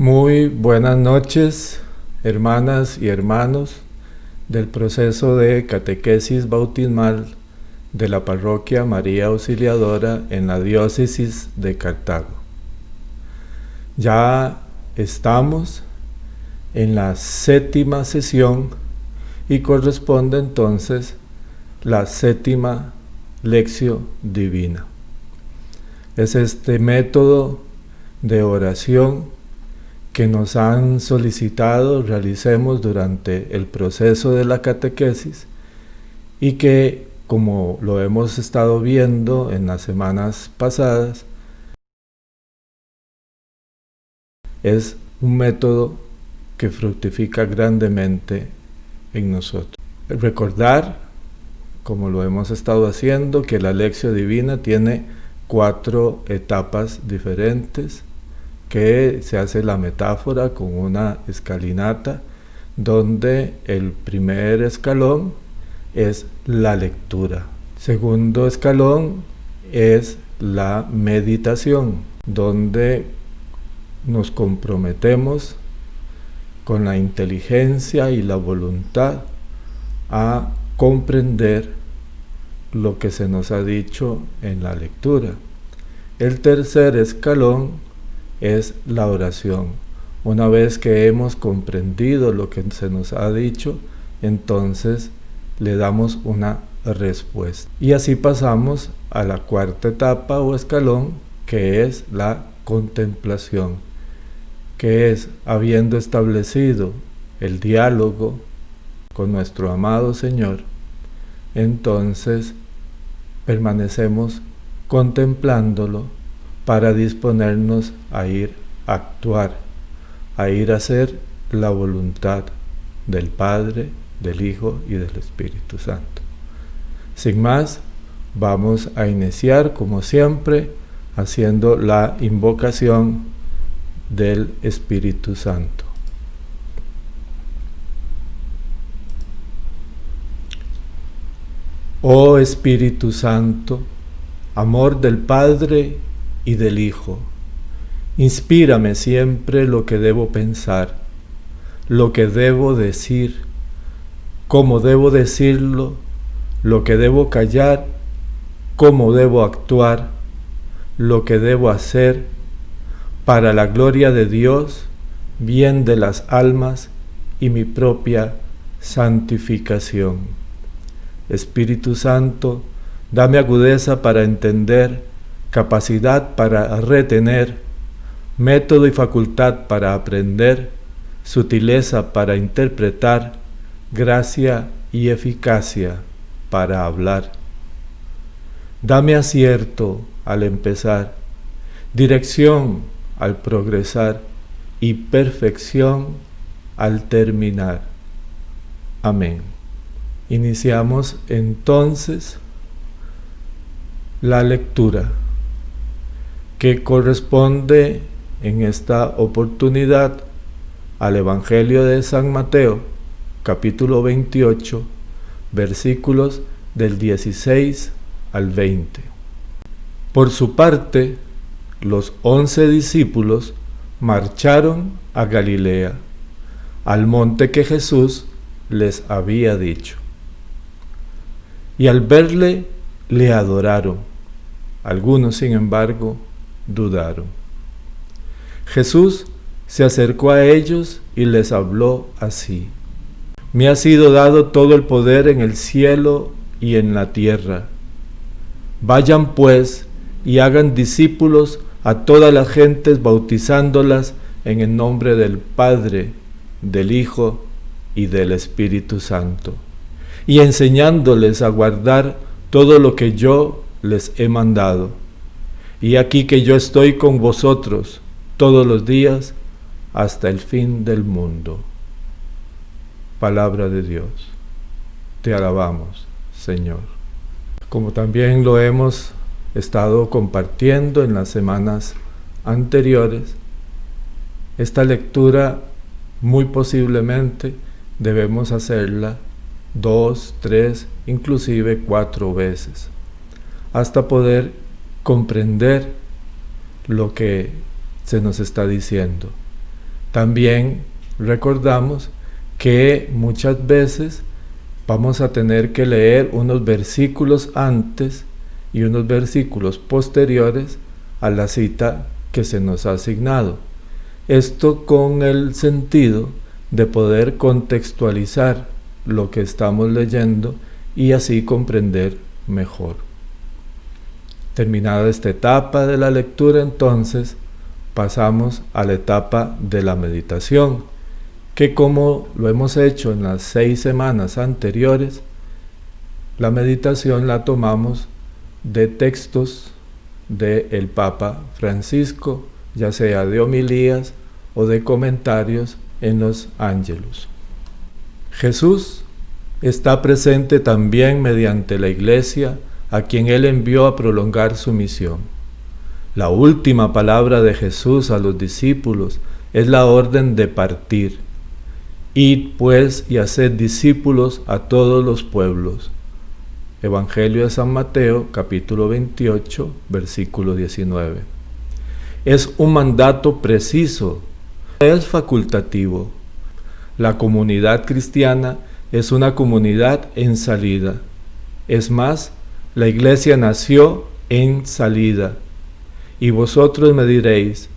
Muy buenas noches, hermanas y hermanos del proceso de catequesis bautismal de la Parroquia María Auxiliadora en la Diócesis de Cartago. Ya estamos en la 7ª sesión y corresponde entonces la 7ª Lectio Divina. Es este método de oración que nos han solicitado realicemos durante el proceso de la catequesis y que, como lo hemos estado viendo en las semanas pasadas, es un método que fructifica grandemente en nosotros. Recordar, como lo hemos estado haciendo, que la Lectio Divina tiene 4 etapas diferentes, que se hace la metáfora con una escalinata, donde el primer escalón es la lectura. Segundo escalón es la meditación, donde nos comprometemos con la inteligencia y la voluntad a comprender lo que se nos ha dicho en la lectura. El tercer escalón es la oración. Una vez que hemos comprendido lo que se nos ha dicho, entonces le damos una respuesta. Y así pasamos a la 4ª etapa o escalón, que es la contemplación, que es, habiendo establecido el diálogo con nuestro amado Señor, entonces permanecemos contemplándolo para disponernos a ir a actuar, a ir a hacer la voluntad del Padre, del Hijo y del Espíritu Santo. Sin más, vamos a iniciar, como siempre, haciendo la invocación del Espíritu Santo. Oh Espíritu Santo, amor del Padre y del Hijo, inspírame siempre lo que debo pensar, lo que debo decir, cómo debo decirlo, lo que debo callar, cómo debo actuar, lo que debo hacer, para la gloria de Dios, bien de las almas y mi propia santificación. Espíritu Santo, dame agudeza para entender, capacidad para retener, método y facultad para aprender, sutileza para interpretar, gracia y eficacia para hablar. Dame acierto al empezar, dirección al progresar y perfección al terminar. Amén. Iniciamos entonces la lectura, que corresponde en esta oportunidad al Evangelio de San Mateo, capítulo 28, versículos del 16 al 20. Por su parte, los 11 discípulos marcharon a Galilea, al monte que Jesús les había dicho. Y al verle, le adoraron. Algunos, sin embargo, dudaron. Jesús se acercó a ellos y les habló así: Me ha sido dado todo el poder en el cielo y en la tierra. Vayan pues y hagan discípulos a todas las gentes, bautizándolas en el nombre del Padre, del Hijo y del Espíritu Santo, y enseñándoles a guardar todo lo que yo les he mandado. Y aquí que yo estoy con vosotros todos los días hasta el fin del mundo. Palabra de Dios. Te alabamos, Señor. Como también lo hemos estado compartiendo en las semanas anteriores, esta lectura muy posiblemente debemos hacerla 2, 3, inclusive 4 veces, hasta poder comprender lo que se nos está diciendo. También recordamos que muchas veces vamos a tener que leer unos versículos antes y unos versículos posteriores a la cita que se nos ha asignado. Esto con el sentido de poder contextualizar lo que estamos leyendo y así comprender mejor. Terminada esta etapa de la lectura, entonces pasamos a la etapa de la meditación, que como lo hemos hecho en las 6 semanas anteriores, la meditación la tomamos de textos del Papa Francisco, ya sea de homilías o de comentarios en los Ángelus. Jesús está presente también mediante la Iglesia, a quien Él envió a prolongar su misión. La última palabra de Jesús a los discípulos es la orden de partir. Id pues y haced discípulos a todos los pueblos. Evangelio de San Mateo, capítulo 28, versículo 19. Es un mandato preciso, es facultativo. La comunidad cristiana es una comunidad en salida. Es más, la Iglesia nació en salida. Y vosotros me diréis,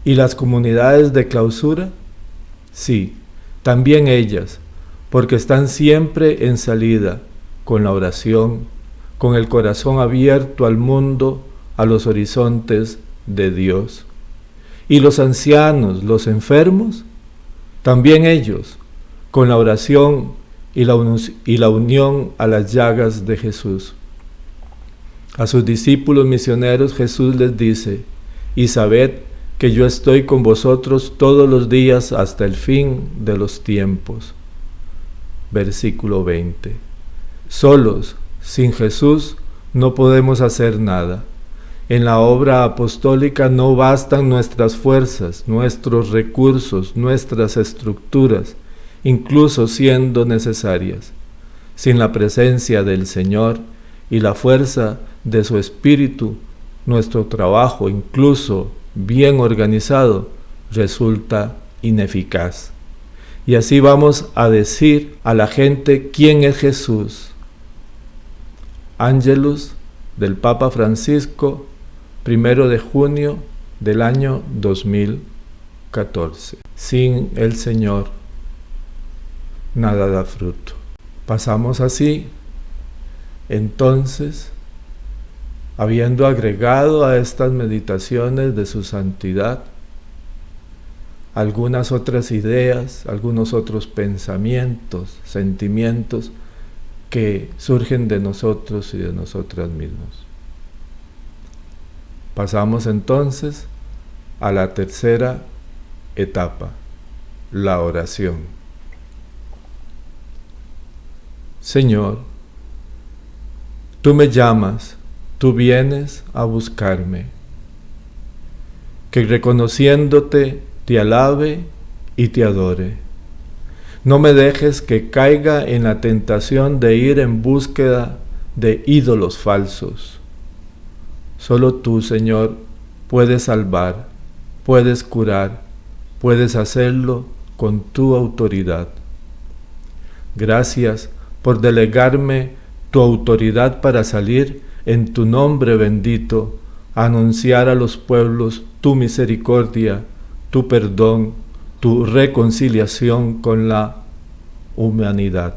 ¿y las comunidades de clausura? Sí, también ellas, porque están siempre en salida, con la oración, con el corazón abierto al mundo, a los horizontes de Dios. ¿Y los ancianos, los enfermos? También ellos, con la oración y la unión a las llagas de Jesús. A sus discípulos misioneros Jesús les dice, y sabed que yo estoy con vosotros todos los días hasta el fin de los tiempos. Versículo 20. Solos, sin Jesús, no podemos hacer nada. En la obra apostólica no bastan nuestras fuerzas, nuestros recursos, nuestras estructuras, incluso siendo necesarias. Sin la presencia del Señor y la fuerza de su Espíritu, nuestro trabajo, incluso bien organizado, resulta ineficaz. Y así vamos a decir a la gente quién es Jesús. Ángelus del Papa Francisco, 1 de junio del año 2014. Sin el Señor, nada da fruto. Pasamos así, entonces, habiendo agregado a estas meditaciones de su santidad algunas otras ideas, algunos otros pensamientos, sentimientos que surgen de nosotros y de nosotras mismos. Pasamos entonces a la tercera etapa, la oración. Señor, tú me llamas, tú vienes a buscarme, que reconociéndote te alabe y te adore. No me dejes que caiga en la tentación de ir en búsqueda de ídolos falsos. Solo tú, Señor, puedes salvar, puedes curar, puedes hacerlo con tu autoridad. Gracias por delegarme tu autoridad para salir en tu nombre bendito a anunciar a los pueblos tu misericordia, tu perdón, tu reconciliación con la humanidad.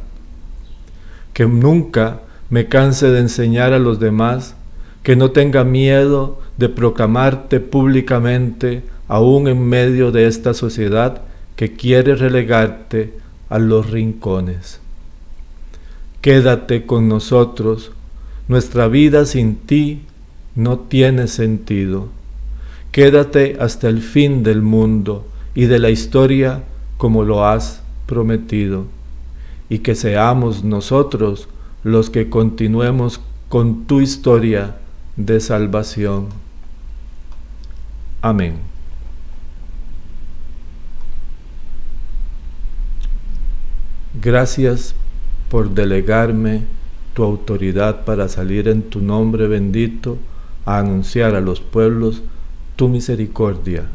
Que nunca me canse de enseñar a los demás, que no tenga miedo de proclamarte públicamente, aún en medio de esta sociedad que quiere relegarte a los rincones. Quédate con nosotros, nuestra vida sin ti no tiene sentido. Quédate hasta el fin del mundo y de la historia como lo has prometido, y que seamos nosotros los que continuemos con tu historia de salvación. Amén. Gracias por delegarme tu autoridad para salir en tu nombre bendito a anunciar a los pueblos tu misericordia,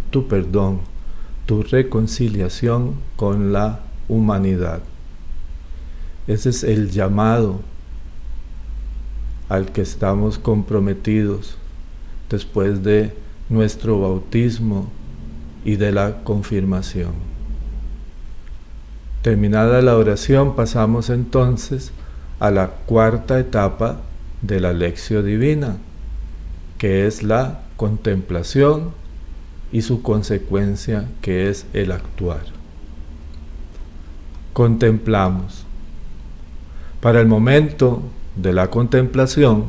tu perdón, tu reconciliación con la humanidad. Ese es el llamado al que estamos comprometidos después de nuestro bautismo y de la confirmación. Terminada la oración, pasamos entonces a la cuarta etapa de la Lectio Divina, que es la contemplación y su consecuencia, que es el actuar. Contemplamos. Para el momento de la contemplación,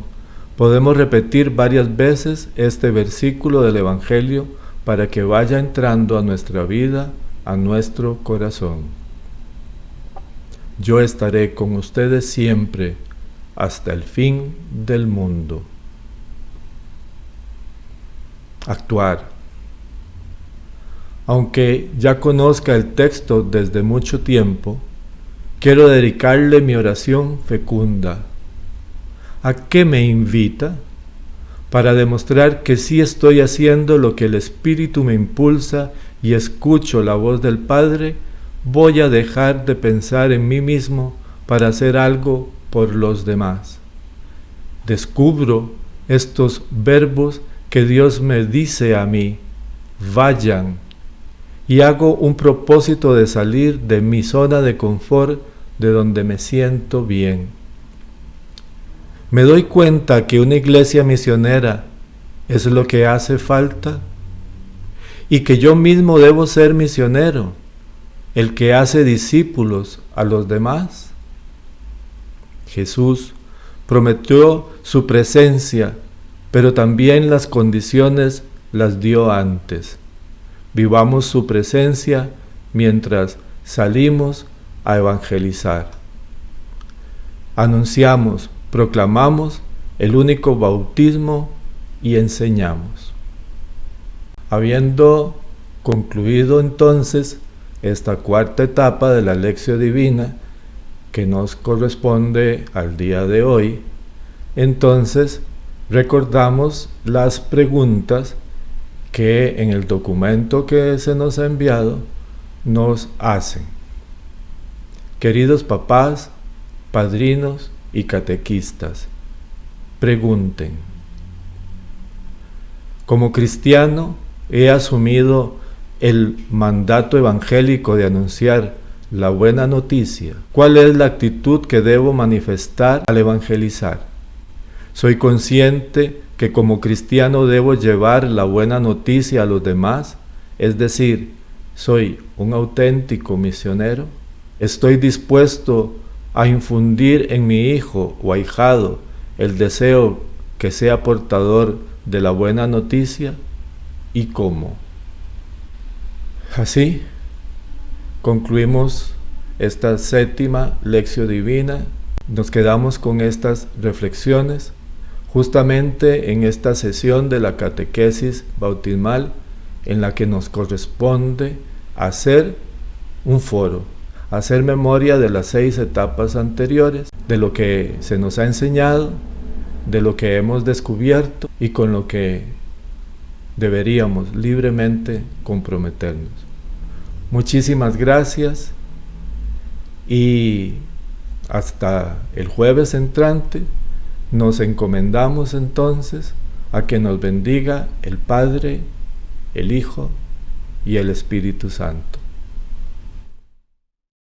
podemos repetir varias veces este versículo del Evangelio para que vaya entrando a nuestra vida, a nuestro corazón. Yo estaré con ustedes siempre, hasta el fin del mundo. Actuar. Aunque ya conozca el texto desde mucho tiempo, quiero dedicarle mi oración fecunda. ¿A qué me invita? Para demostrar que sí estoy haciendo lo que el Espíritu me impulsa y escucho la voz del Padre, voy a dejar de pensar en mí mismo para hacer algo por los demás. Descubro estos verbos que Dios me dice a mí: vayan, y hago un propósito de salir de mi zona de confort, de donde me siento bien. Me doy cuenta que una iglesia misionera es lo que hace falta y que yo mismo debo ser misionero, el que hace discípulos a los demás. Jesús prometió su presencia, pero también las condiciones las dio antes. Vivamos su presencia mientras salimos a evangelizar. Anunciamos, proclamamos el único bautismo y enseñamos. Habiendo concluido entonces esta cuarta etapa de la Lectio Divina que nos corresponde al día de hoy, entonces recordamos las preguntas que en el documento que se nos ha enviado nos hacen. Queridos papás, padrinos y catequistas, pregunten. Como cristiano he asumido el mandato evangélico de anunciar la buena noticia. ¿Cuál es la actitud que debo manifestar al evangelizar? Soy consciente que como cristiano debo llevar la buena noticia a los demás, es decir, soy un auténtico misionero. Estoy dispuesto a infundir en mi hijo o ahijado el deseo que sea portador de la buena noticia, y cómo. Así concluimos esta séptima Lectio Divina. Nos quedamos con estas reflexiones justamente en esta sesión de la catequesis bautismal, en la que nos corresponde hacer un foro, hacer memoria de las 6 etapas anteriores, de lo que se nos ha enseñado, de lo que hemos descubierto y con lo que deberíamos libremente comprometernos. Muchísimas gracias y hasta el jueves entrante nos encomendamos entonces a que nos bendiga el Padre, el Hijo y el Espíritu Santo.